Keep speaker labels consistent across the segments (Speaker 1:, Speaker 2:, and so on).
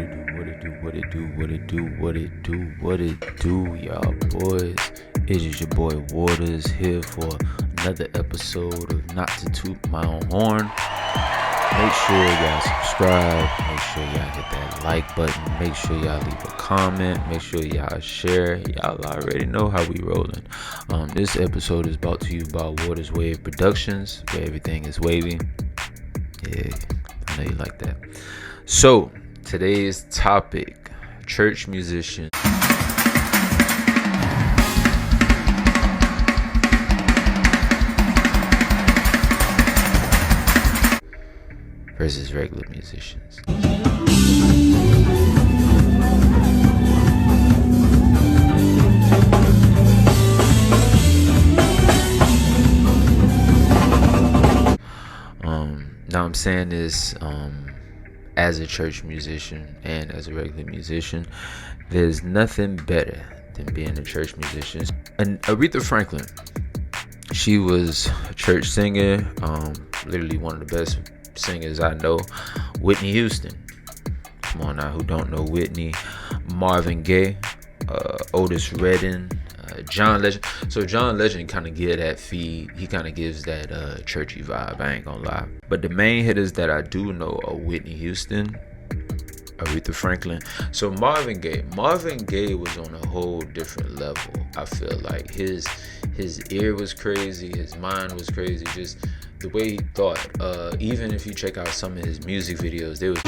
Speaker 1: What it do, y'all boys? It is your boy Waters here for another episode of Not to Toot My Own Horn. Make sure y'all subscribe, make sure y'all hit that like button, make sure y'all leave a comment, make sure y'all share. Y'all already know how we rolling. This episode is brought to you by Waters Wave Productions, where everything is wavy. Yeah, I know you like that. So, today's topic, church musician versus regular musicians. Now I'm saying this as a church musician and as a regular musician. There's nothing better than being a church musician. And Aretha Franklin, she was a church singer, literally one of the best singers I know. Whitney Houston, come on now, who don't know Whitney? Marvin Gaye, Otis Redding, John Legend. So John Legend kind of give that feed. He kind of gives that churchy vibe, I ain't gonna lie. But the main hitters that I do know are Whitney Houston, Aretha Franklin. So Marvin Gaye was on a whole different level. I feel like his ear was crazy, his mind was crazy, just the way he thought. Even if you check out some of his music videos, they was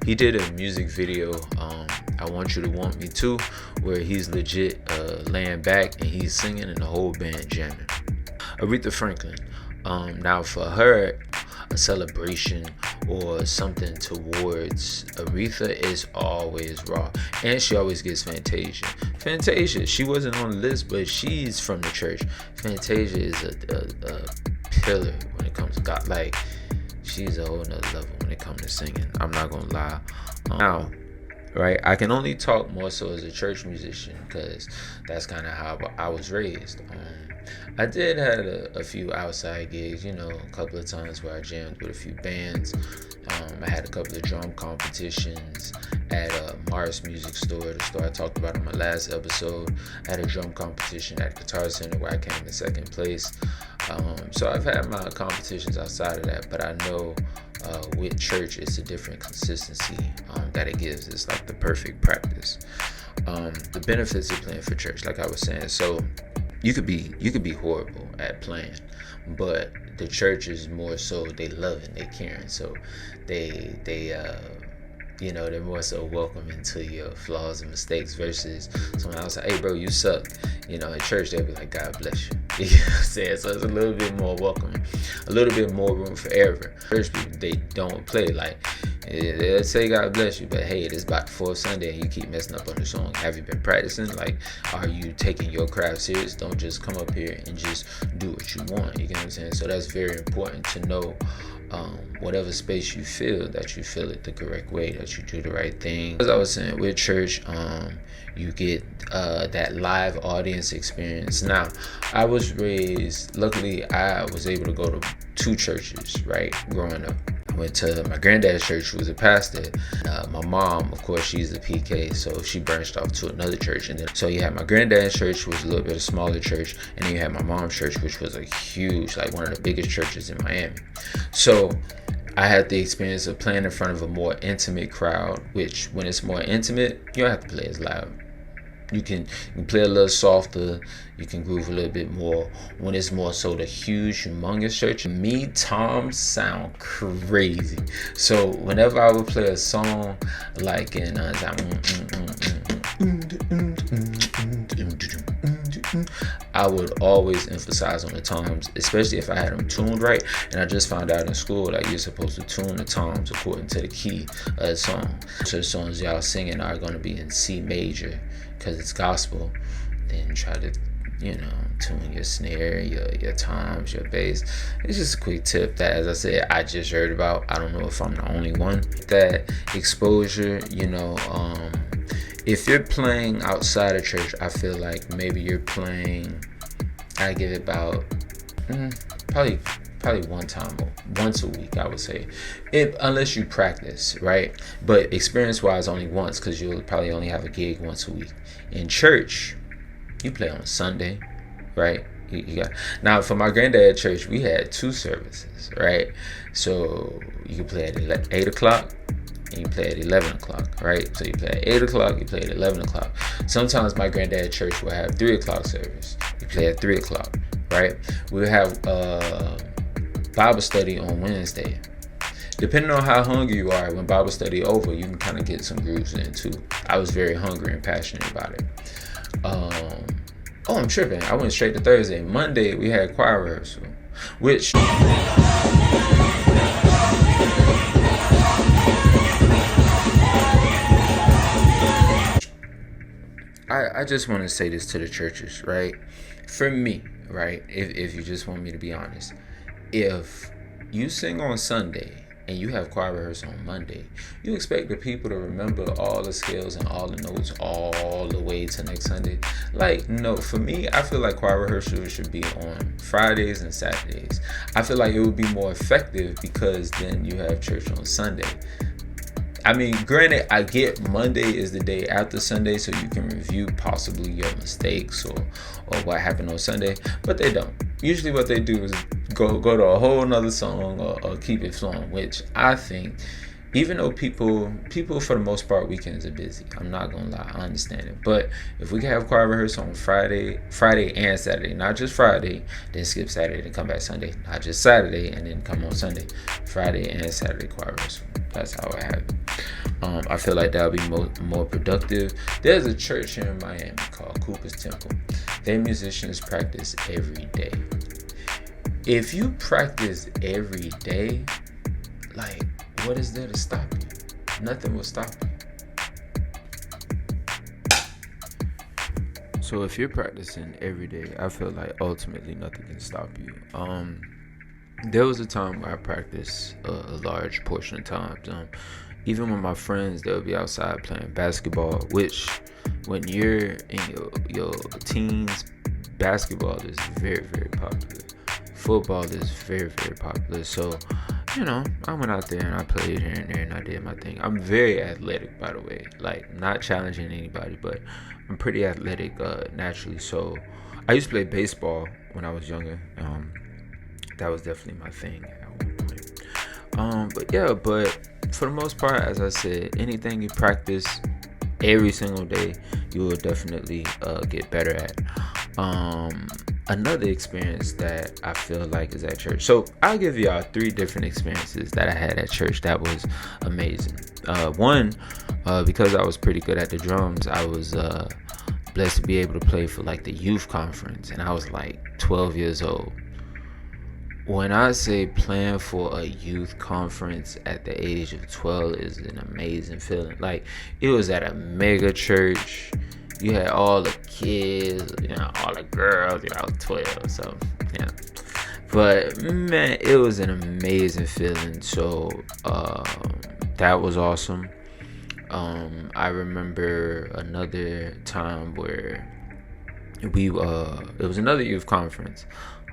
Speaker 1: he did a music video, I Want You to Want Me Too, where he's legit laying back and he's singing and the whole band jamming. Aretha Franklin, now for her, a celebration or something towards Aretha is always raw, and she always gets Fantasia, she wasn't on the list, but she's from the church. Fantasia is a pillar when it comes to God. Like, she's a whole nother level when it comes to singing, I'm not gonna lie. Now, right, I can only talk more so as a church musician because that's kind of how I was raised. I did have a few outside gigs, a couple of times where I jammed with a few bands. I had a couple of drum competitions at Mars Music Store, the store I talked about in my last episode. I had a drum competition at Guitar Center where I came in second place. So I've had my competitions outside of that, but I know with church it's a different consistency that it gives. It's like the perfect practice. The benefits of playing for church, like I was saying, so you could be horrible at playing, but the church is more so they loving, they caring, so they're more so welcoming to your flaws and mistakes versus someone else like, hey bro, you suck. At church they'll be like, God bless you. You know what I'm saying? So it's a little bit more welcoming, a little bit more room for error. Church people, they don't play like, they'll say God bless you, but hey, it is about the fourth Sunday and you keep messing up on the song. Have you been practicing? Like, are you taking your craft serious? Don't just come up here and just do what you want. You know what I'm saying? So that's very important to know. Whatever space you feel, that you feel it the correct way, that you do the right thing. As I was saying, with church, you get that live audience experience. Now, I was raised, luckily I was able to go to two churches, right, growing up. I went to my granddad's church, who was a pastor. My mom, of course, she's a PK, so she branched off to another church. And then, so you had my granddad's church, which was a little bit of smaller church, and then you had my mom's church, which was a huge, like one of the biggest churches in Miami. So I had the experience of playing in front of a more intimate crowd, which when it's more intimate, you don't have to play as loud. You can play a little softer, you can groove a little bit more. When it's more so the huge, humongous church, me, toms sound crazy. So whenever I would play a song like in I would always emphasize on the toms, especially if I had them tuned right. And I just found out in school that you're supposed to tune the toms according to the key of the song. So the songs y'all singing are going to be in C major because it's gospel. Then try to, tune your snare, your toms, your bass. It's just a quick tip that, as I said, I just heard about. I don't know if I'm the only one. That exposure, if you're playing outside of church, I feel like maybe you're playing I give it about probably once a week, I would say, unless you practice, right? But experience wise, only once, because you'll probably only have a gig once a week. In church, you play on Sunday, right? You got, now for my granddad church, we had 2 services, right? So you can play at 8 o'clock and you play at 11 o'clock, right? So you play at 8 o'clock, you play at 11 o'clock. Sometimes my granddad church will have 3 o'clock service. You play at 3 o'clock, right? We'll have Bible study on Wednesday. Depending on how hungry you are, when Bible study over, you can kind of get some grooves in too. I was very hungry and passionate about it. I'm tripping. I went straight to Thursday. Monday, we had choir rehearsal, which I just want to say this to the churches, right? For me, right, if you just want me to be honest, if you sing on Sunday and you have choir rehearsal on Monday, you expect the people to remember all the scales and all the notes all the way to next Sunday? Like, no. For me, I feel like choir rehearsal should be on Fridays and Saturdays. I feel like it would be more effective because then you have church on Sunday. I mean, granted, I get Monday is the day after Sunday, so you can review possibly your mistakes or what happened on Sunday, but they don't. Usually what they do is go to a whole nother song or keep it flowing, which I think, even though people for the most part, weekends are busy. I'm not gonna lie, I understand it. But if we can have choir rehearsal on Friday and Saturday, not just Friday, then skip Saturday and come back Sunday, not just Saturday and then come on Sunday, Friday and Saturday choir rehearsal. That's how I have it. I feel like that would be more productive. There's a church here in Miami called Cooper's Temple. Their musicians practice every day. If you practice every day, like, what is there to stop you? Nothing will stop you. So if you're practicing every day, I feel like ultimately nothing can stop you. There was a time where I practiced a large portion of times. Even with my friends, they'll be outside playing basketball, which when you're in your teens, basketball is very, very popular. Football is very, very popular. So, I went out there and I played here and there and I did my thing. I'm very athletic, by the way. Like, not challenging anybody, but I'm pretty athletic naturally. So, I used to play baseball when I was younger. That was definitely my thing at one point. But for the most part, as I said, anything you practice every single day, you will definitely get better at. Another experience that I feel like is at church. So I'll give y'all 3 different experiences that I had at church that was amazing. One, because I was pretty good at the drums, I was blessed to be able to play for like the youth conference, and I was like 12 years old. When I say playing for a youth conference at the age of 12 is an amazing feeling. Like, it was at a mega church. You had all the kids, all the girls. I was 12, so yeah. But man, it was an amazing feeling. So that was awesome. I remember another time where it was another youth conference.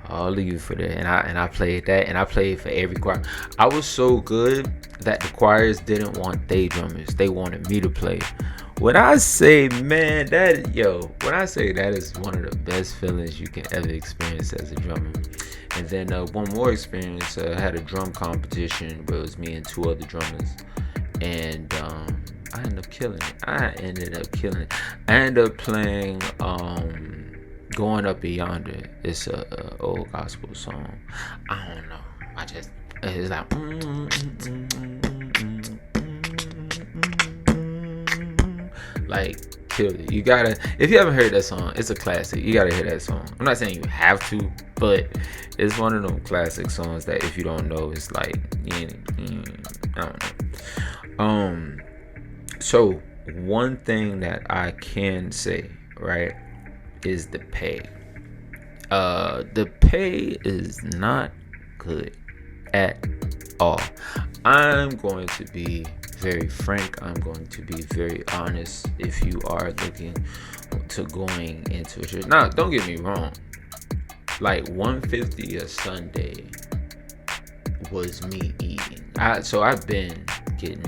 Speaker 1: All the youth for that, and I played that, and I played for every choir. I was so good that the choirs didn't want they drummers; they wanted me to play. When I say, man, when I say that is one of the best feelings you can ever experience as a drummer. And then one more experience, I had a drum competition where it was me and 2 other drummers, and I ended up killing it. I ended up playing Going Up Yonder. It's a old gospel song. I don't know. It's like like killed it. You gotta, if you haven't heard that song, it's a classic. You gotta hear that song. I'm not saying you have to, but it's one of them classic songs that if you don't know, it's like I don't know. So one thing that I can say, right, is the pay. The pay is not good at all. I'm going to be very frank. I'm going to be very honest. If you are looking to going into a church, now don't get me wrong, like $150 a Sunday was me eating. So I've been getting,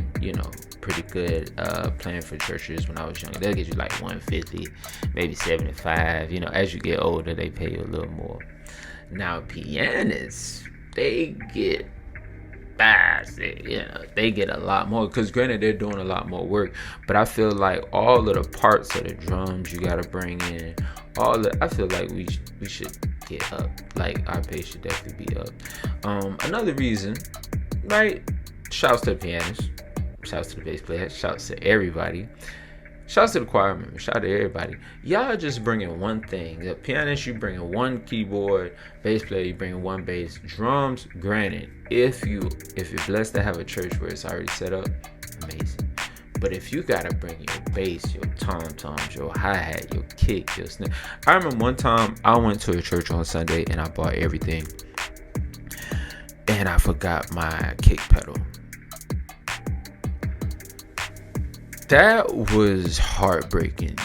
Speaker 1: pretty good playing for churches when I was younger. They'll get you like $150, maybe $75. As you get older, they pay you a little more. Now pianists, they get they get a lot more, because granted they're doing a lot more work, but I feel like all of the parts of the drums you gotta bring in, I feel like we should get up. Like our pay should definitely be up. Another reason, right? Shouts to the pianist, shouts to the bass player, shouts to everybody, shouts to the choir members, shout to everybody. Y'all just bringing one thing. The pianist, you bringing one keyboard. Bass player, you bringing one bass. Drums, granted, if you're blessed to have a church where it's already set up, amazing. But if you gotta bring your bass, your tom-toms, your hi-hat, your kick, your snare. I remember one time I went to a church on Sunday and I bought everything, and I forgot my kick pedal. That was heartbreaking.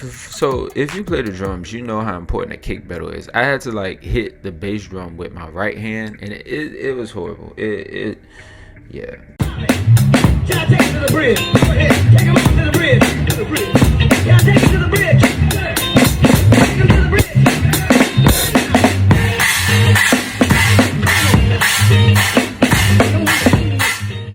Speaker 1: So if you play the drums, you know how important a kick pedal is. I had to like hit the bass drum with my right hand, and it was horrible. Yeah. Can I take it to the bridge?